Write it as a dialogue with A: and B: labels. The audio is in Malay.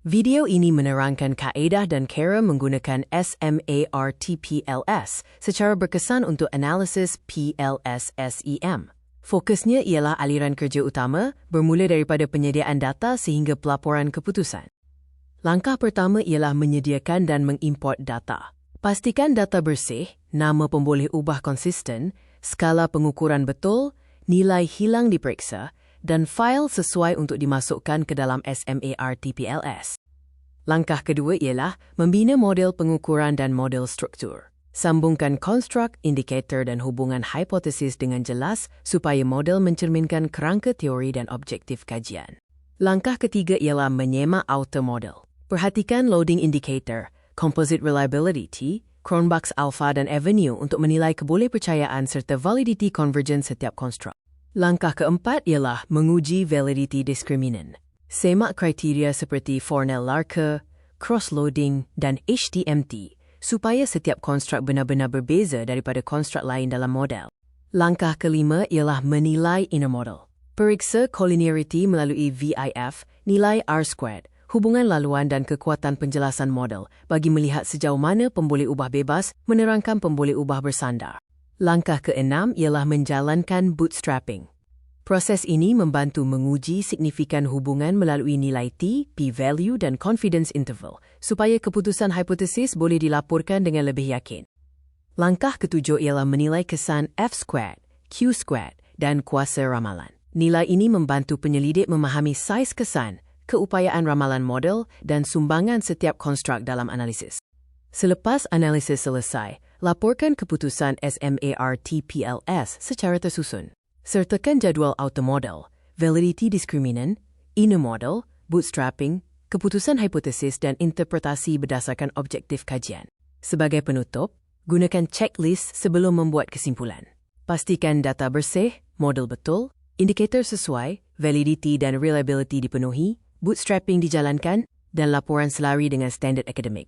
A: Video ini menerangkan kaedah dan cara menggunakan SMARTPLS secara berkesan untuk analisis PLS-SEM. Fokusnya ialah aliran kerja utama, bermula daripada penyediaan data sehingga pelaporan keputusan. Langkah pertama ialah menyediakan dan mengimport data. Pastikan data bersih, nama pemboleh ubah konsisten, skala pengukuran betul, nilai hilang diperiksa, dan fail sesuai untuk dimasukkan ke dalam SMARTPLS. Langkah kedua ialah membina model pengukuran dan model struktur. Sambungkan konstruk, indikator dan hubungan hipotesis dengan jelas supaya model mencerminkan kerangka teori dan objektif kajian. Langkah ketiga ialah menyemak outer model. Perhatikan loading indicator, composite reliability, Cronbach's alpha dan avenue untuk menilai kebolehpercayaan serta validiti convergence setiap konstruk. Langkah keempat ialah menguji validiti diskriminan. Semak kriteria seperti Fornell-Larke, cross-loading dan HTMT supaya setiap konstruk benar-benar berbeza daripada konstruk lain dalam model. Langkah kelima ialah menilai inner model. Periksa collinearity melalui VIF, nilai R2, hubungan laluan dan kekuatan penjelasan model bagi melihat sejauh mana pemboleh ubah bebas menerangkan pemboleh ubah bersandar. Langkah keenam ialah menjalankan bootstrapping. Proses ini membantu menguji signifikan hubungan melalui nilai T, p-value dan confidence interval supaya keputusan hipotesis boleh dilaporkan dengan lebih yakin. Langkah ketujuh ialah menilai kesan F-squared, Q-squared dan kuasa ramalan. Nilai ini membantu penyelidik memahami saiz kesan, keupayaan ramalan model dan sumbangan setiap konstruk dalam analisis. Selepas analisis selesai, laporkan keputusan SMARTPLS secara tersusun. Sertakan jadual outer model, validiti diskriminan, inner model, bootstrapping, keputusan hipotesis dan interpretasi berdasarkan objektif kajian. Sebagai penutup, gunakan checklist sebelum membuat kesimpulan. Pastikan data bersih, model betul, indikator sesuai, validiti dan reliability dipenuhi, bootstrapping dijalankan, dan laporan selari dengan standard akademik.